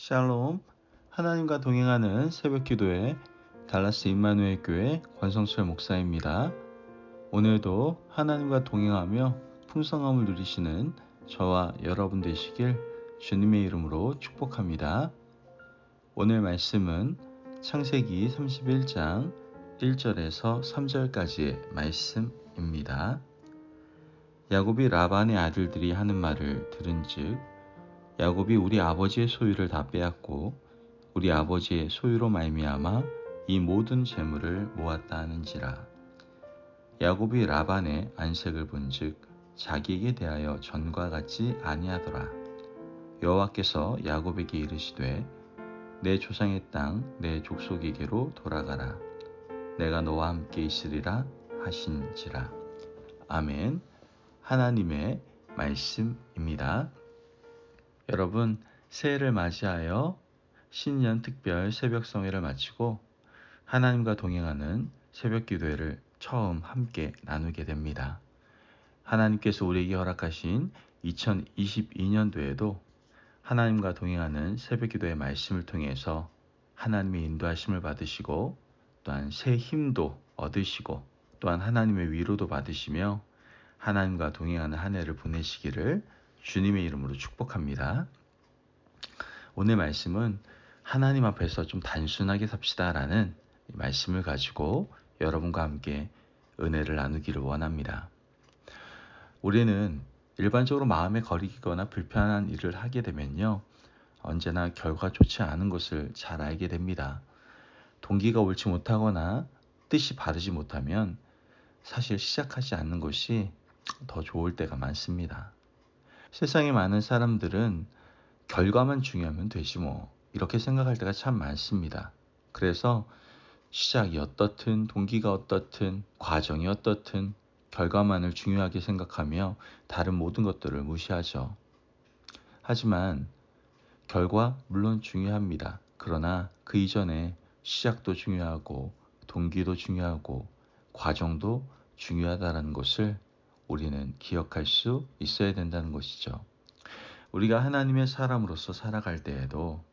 샬롬, 하나님과 동행하는 새벽기도회 달라스 임마누엘 교회 권성철 목사입니다. 오늘도 하나님과 동행하며 풍성함을 누리시는 저와 여러분 되시길 주님의 이름으로 축복합니다. 오늘 말씀은 창세기 31장 1절에서 3절까지의 말씀입니다. 야곱이 라반의 아들들이 하는 말을 들은즉 야곱이 우리 아버지의 소유를 다 빼앗고 우리 아버지의 소유로 말미암아 이 모든 재물을 모았다 하는지라. 야곱이 라반의 안색을 본즉 자기에게 대하여 전과 같지 아니하더라. 여호와께서 야곱에게 이르시되 내 조상의 땅 내 족속에게로 돌아가라. 내가 너와 함께 있으리라 하신지라. 아멘. 하나님의 말씀입니다. 여러분, 새해를 맞이하여 신년 특별 새벽 성회를 마치고 하나님과 동행하는 새벽 기도회를 처음 함께 나누게 됩니다. 하나님께서 우리에게 허락하신 2022년도에도 하나님과 동행하는 새벽 기도의 말씀을 통해서 하나님의 인도하심을 받으시고 또한 새 힘도 얻으시고 또한 하나님의 위로도 받으시며 하나님과 동행하는 한 해를 보내시기를 주님의 이름으로 축복합니다. 오늘 말씀은 하나님 앞에서 좀 단순하게 삽시다라는 말씀을 가지고 여러분과 함께 은혜를 나누기를 원합니다. 우리는 일반적으로 마음에 거리거나 불편한 일을 하게 되면요, 언제나 결과 좋지 않은 것을 잘 알게 됩니다. 동기가 옳지 못하거나 뜻이 바르지 못하면 사실 시작하지 않는 것이 더 좋을 때가 많습니다. 세상에 많은 사람들은 결과만 중요하면 되지 뭐 이렇게 생각할 때가 참 많습니다. 그래서 시작이 어떻든 동기가 어떻든 과정이 어떻든 결과만을 중요하게 생각하며 다른 모든 것들을 무시하죠. 하지만 결과 물론 중요합니다. 그러나 그 이전에 시작도 중요하고 동기도 중요하고 과정도 중요하다는 것을 우리는 기억할 수 있어야 된다는 것이죠. 우리가 하나님의 사람으로서 살아갈 때에도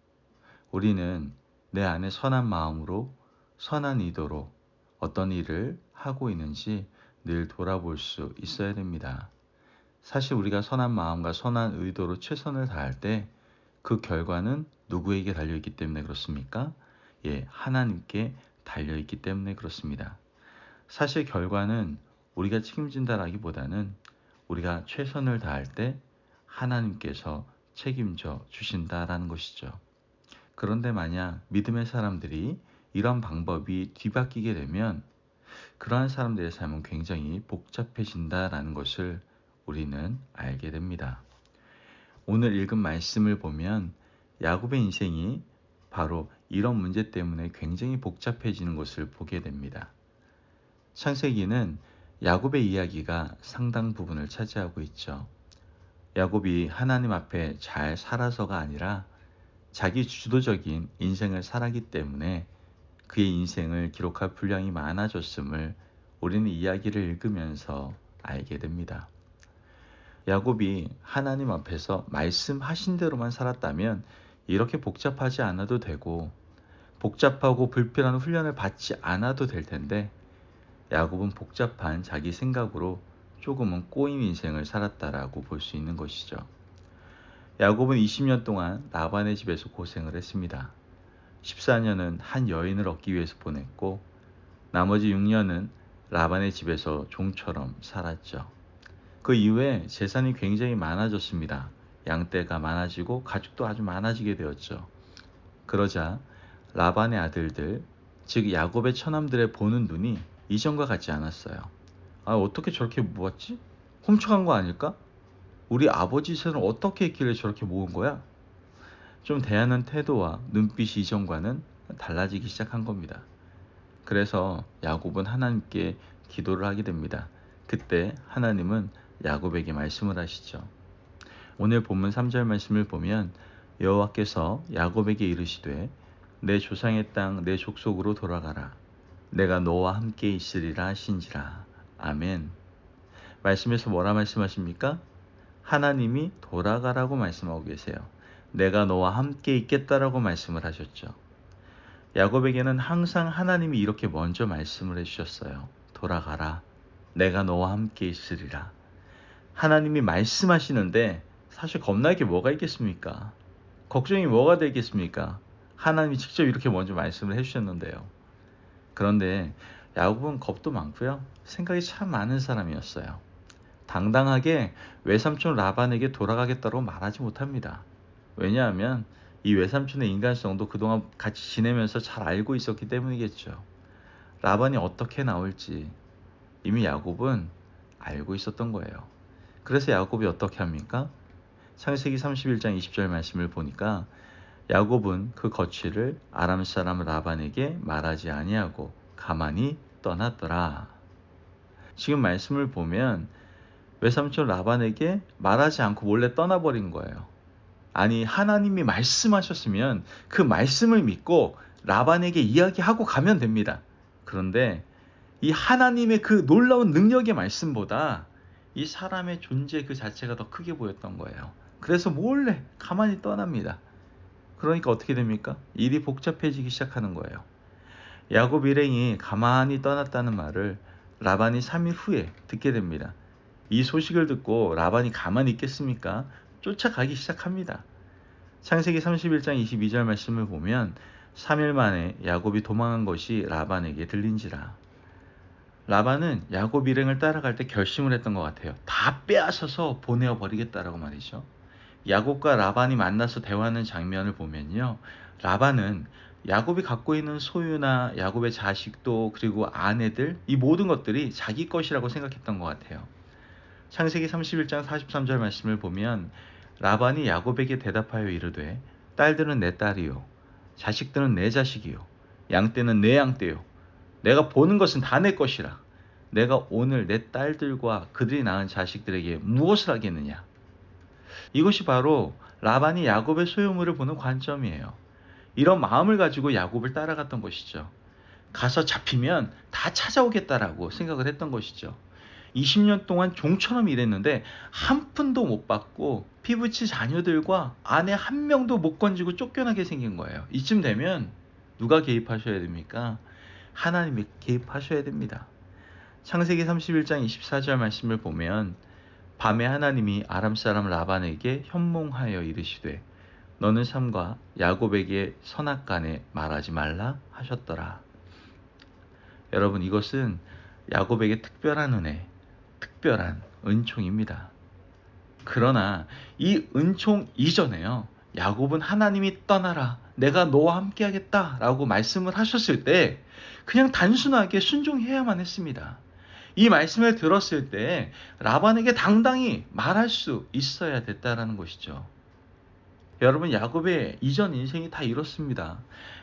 우리는 내 안에 선한 마음으로 선한 의도로 어떤 일을 하고 있는지 늘 돌아볼 수 있어야 됩니다. 사실 우리가 선한 마음과 선한 의도로 최선을 다할 때 그 결과는 누구에게 달려있기 때문에 그렇습니까? 하나님께 달려있기 때문에 그렇습니다. 사실 결과는 우리가 책임진다라기보다는 우리가 최선을 다할 때 하나님께서 책임져 주신다라는 것이죠. 그런데 만약 믿음의 사람들이 이런 방법이 뒤바뀌게 되면 그러한 사람들의 삶은 굉장히 복잡해진다라는 것을 우리는 알게 됩니다. 오늘 읽은 말씀을 보면 야곱의 인생이 바로 이런 문제 때문에 굉장히 복잡해지는 것을 보게 됩니다. 창세기는 야곱의 이야기가 상당 부분을 차지하고 있죠. 야곱이 하나님 앞에 잘 살아서가 아니라 자기 주도적인 인생을 살았기 때문에 그의 인생을 기록할 분량이 많아졌음을 우리는 이야기를 읽으면서 알게 됩니다. 야곱이 하나님 앞에서 말씀하신 대로만 살았다면 이렇게 복잡하지 않아도 되고 복잡하고 불필요한 훈련을 받지 않아도 될 텐데 야곱은 복잡한 자기 생각으로 조금은 꼬인 인생을 살았다라고 볼 수 있는 것이죠. 야곱은 20년 동안 라반의 집에서 고생을 했습니다. 14년은 한 여인을 얻기 위해서 보냈고 나머지 6년은 라반의 집에서 종처럼 살았죠. 그 이후에 재산이 굉장히 많아졌습니다. 양떼가 많아지고 가축도 아주 많아지게 되었죠. 그러자 라반의 아들들, 즉 야곱의 처남들의 보는 눈이 이전과 같지 않았어요. 어떻게 저렇게 모았지? 훔쳐간 거 아닐까? 우리 아버지 세는 어떻게 했길래 저렇게 모은 거야? 좀 대하는 태도와 눈빛이 이전과는 달라지기 시작한 겁니다. 그래서 야곱은 하나님께 기도를 하게 됩니다. 그때 하나님은 야곱에게 말씀을 하시죠. 오늘 본문 3절 말씀을 보면 여호와께서 야곱에게 이르시되 내 조상의 땅 내 족속으로 돌아가라. 내가 너와 함께 있으리라 하신지라. 아멘. 말씀에서 뭐라 말씀하십니까? 하나님이 돌아가라고 말씀하고 계세요. 내가 너와 함께 있겠다라고 말씀을 하셨죠. 야곱에게는 항상 하나님이 이렇게 먼저 말씀을 해주셨어요. 돌아가라. 내가 너와 함께 있으리라. 하나님이 말씀하시는데 사실 겁날 게 뭐가 있겠습니까? 걱정이 뭐가 되겠습니까? 하나님이 직접 이렇게 먼저 말씀을 해주셨는데요. 그런데 야곱은 겁도 많고요. 생각이 참 많은 사람이었어요. 당당하게 외삼촌 라반에게 돌아가겠다고 말하지 못합니다. 왜냐하면 이 외삼촌의 인간성도 그동안 같이 지내면서 잘 알고 있었기 때문이겠죠. 라반이 어떻게 나올지 이미 야곱은 알고 있었던 거예요. 그래서 야곱이 어떻게 합니까? 창세기 31장 20절 말씀을 보니까 야곱은 그 거취를 아람 사람 라반에게 말하지 아니하고 가만히 떠났더라. 지금 말씀을 보면 외삼촌 라반에게 말하지 않고 몰래 떠나버린 거예요. 아니, 하나님이 말씀하셨으면 그 말씀을 믿고 라반에게 이야기하고 가면 됩니다. 그런데 이 하나님의 그 놀라운 능력의 말씀보다 이 사람의 존재 그 자체가 더 크게 보였던 거예요. 그래서 몰래 가만히 떠납니다. 그러니까 어떻게 됩니까? 일이 복잡해지기 시작하는 거예요. 야곱 일행이 가만히 떠났다는 말을 라반이 3일 후에 듣게 됩니다. 이 소식을 듣고 라반이 가만히 있겠습니까? 쫓아가기 시작합니다. 창세기 31장 22절 말씀을 보면 3일 만에 야곱이 도망한 것이 라반에게 들린지라. 라반은 야곱 일행을 따라갈 때 결심을 했던 것 같아요. 다 빼앗아서 보내어 버리겠다라고 말이죠. 야곱과 라반이 만나서 대화하는 장면을 보면요. 라반은 야곱이 갖고 있는 소유나 야곱의 자식도 그리고 아내들 이 모든 것들이 자기 것이라고 생각했던 것 같아요. 창세기 31장 43절 말씀을 보면 라반이 야곱에게 대답하여 이르되 딸들은 내 딸이요 자식들은 내 자식이요 양떼는 내 양떼요 내가 보는 것은 다 내 것이라 내가 오늘 내 딸들과 그들이 낳은 자식들에게 무엇을 하겠느냐. 이것이 바로 라반이 야곱의 소유물을 보는 관점이에요. 이런 마음을 가지고 야곱을 따라갔던 것이죠. 가서 잡히면 다 찾아오겠다라고 생각을 했던 것이죠. 20년 동안 종처럼 일했는데 한 푼도 못 받고 피부치 자녀들과 아내 한 명도 못 건지고 쫓겨나게 생긴 거예요. 이쯤 되면 누가 개입하셔야 됩니까? 하나님이 개입하셔야 됩니다. 창세기 31장 24절 말씀을 보면 밤에 하나님이 아람 사람 라반에게 현몽하여 이르시되 너는 삼가 야곱에게 선악간에 말하지 말라 하셨더라. 여러분, 이것은 야곱에게 특별한 은혜, 특별한 은총입니다. 그러나 이 은총 이전에요. 야곱은 하나님이 떠나라, 내가 너와 함께 하겠다 라고 말씀을 하셨을 때 그냥 단순하게 순종해야만 했습니다. 이 말씀을 들었을 때 라반에게 당당히 말할 수 있어야 됐다라는 것이죠. 여러분, 야곱의 이전 인생이 다 이렇습니다.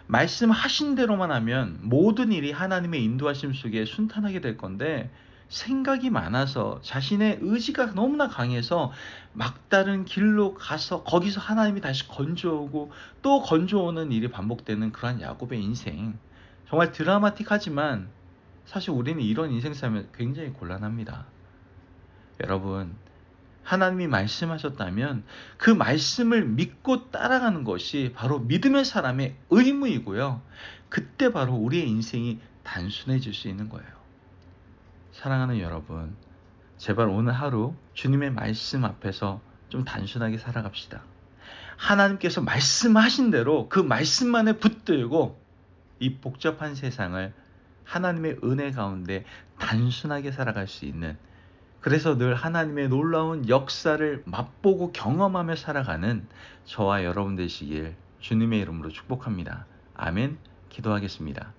말씀하신 대로만 하면 모든 일이 하나님의 인도하심 속에 순탄하게 될 건데 생각이 많아서 자신의 의지가 너무나 강해서 막다른 길로 가서 거기서 하나님이 다시 건져오고 또 건져오는 일이 반복되는 그러한 야곱의 인생. 정말 드라마틱하지만 사실 우리는 이런 인생 살면 굉장히 곤란합니다. 여러분, 하나님이 말씀하셨다면 그 말씀을 믿고 따라가는 것이 바로 믿음의 사람의 의무이고요. 그때 바로 우리의 인생이 단순해질 수 있는 거예요. 사랑하는 여러분, 제발 오늘 하루 주님의 말씀 앞에서 좀 단순하게 살아갑시다. 하나님께서 말씀하신 대로 그 말씀만에 붙들고 이 복잡한 세상을 하나님의 은혜 가운데 단순하게 살아갈 수 있는, 그래서 늘 하나님의 놀라운 역사를 맛보고 경험하며 살아가는 저와 여러분 되시길 주님의 이름으로 축복합니다. 아멘. 기도하겠습니다.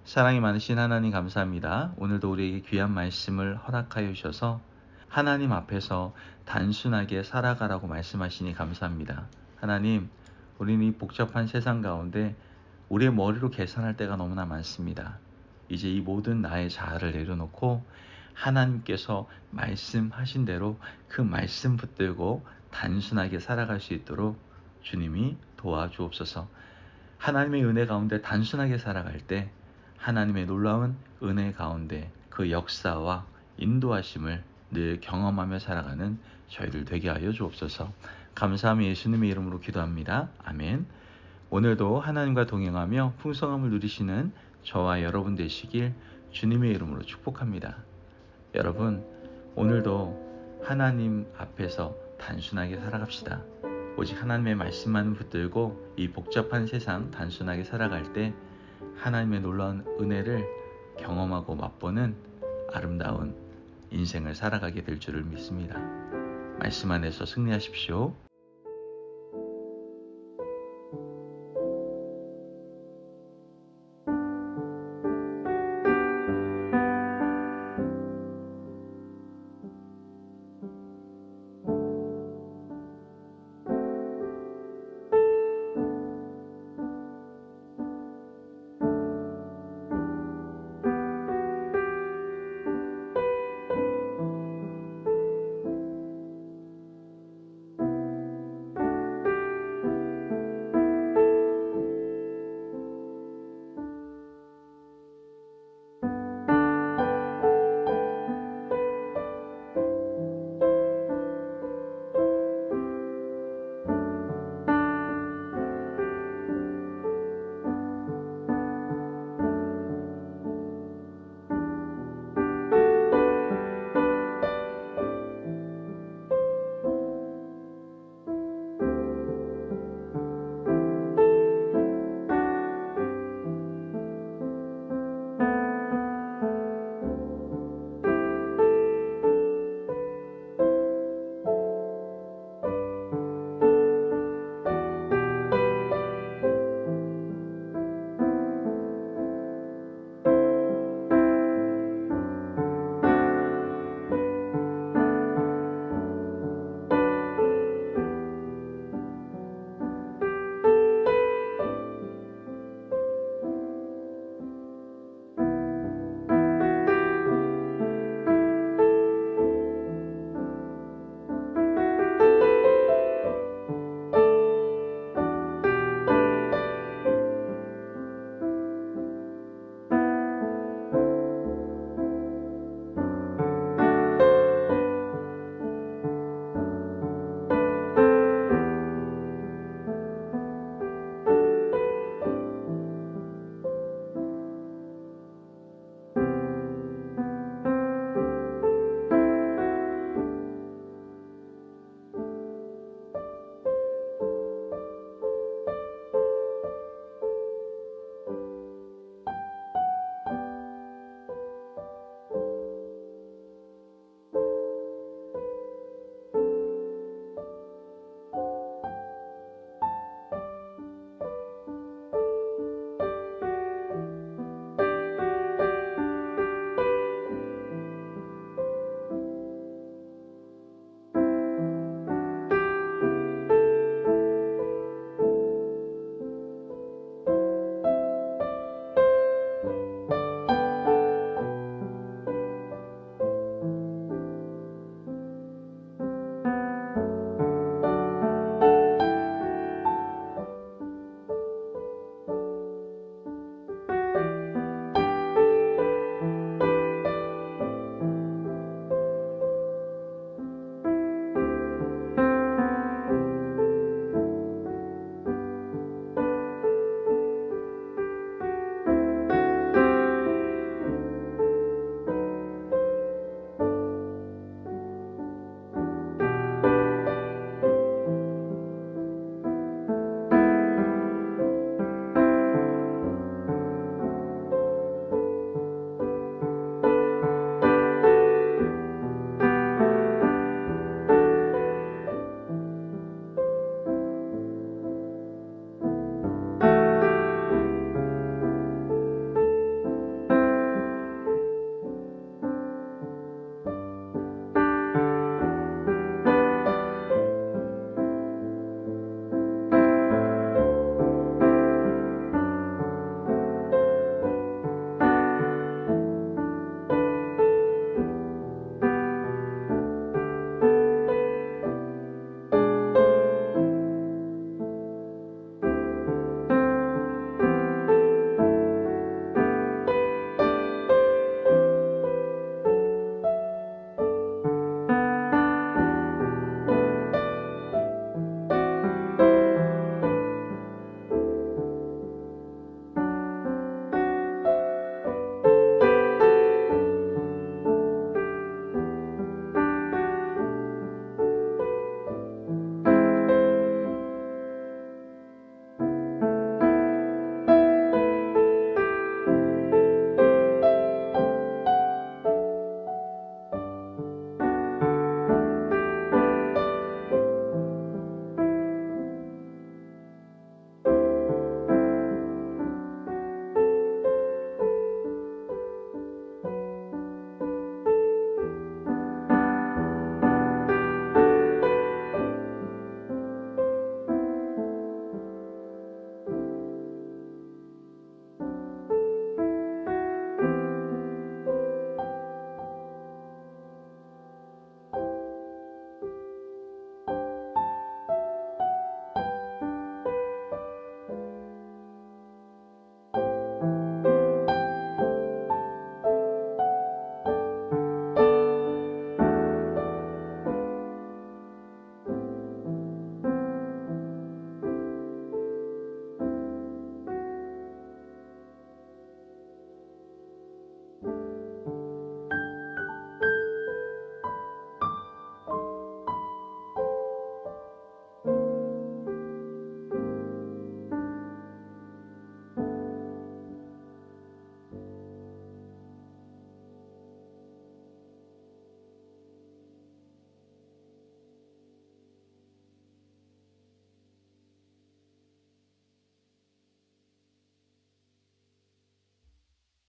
사랑이 많으신 하나님 감사합니다. 오늘도 우리에게 귀한 말씀을 허락하여 주셔서 하나님 앞에서 단순하게 살아가라고 말씀하시니 감사합니다. 하나님, 우리는 이 복잡한 세상 가운데 우리의 머리로 계산할 때가 너무나 많습니다. 이제 이 모든 나의 자아를 내려놓고 하나님께서 말씀하신 대로 그 말씀 붙들고 단순하게 살아갈 수 있도록 주님이 도와주옵소서. 하나님의 은혜 가운데 단순하게 살아갈 때 하나님의 놀라운 은혜 가운데 그 역사와 인도하심을 늘 경험하며 살아가는 저희들 되게 하여 주옵소서. 감사함이 예수님의 이름으로 기도합니다. 아멘. 오늘도 하나님과 동행하며 풍성함을 누리시는 저와 여러분 되시길 주님의 이름으로 축복합니다. 여러분, 오늘도 하나님 앞에서 단순하게 살아갑시다. 오직 하나님의 말씀만 붙들고 이 복잡한 세상 단순하게 살아갈 때 하나님의 놀라운 은혜를 경험하고 맛보는 아름다운 인생을 살아가게 될 줄을 믿습니다. 말씀 안에서 승리하십시오.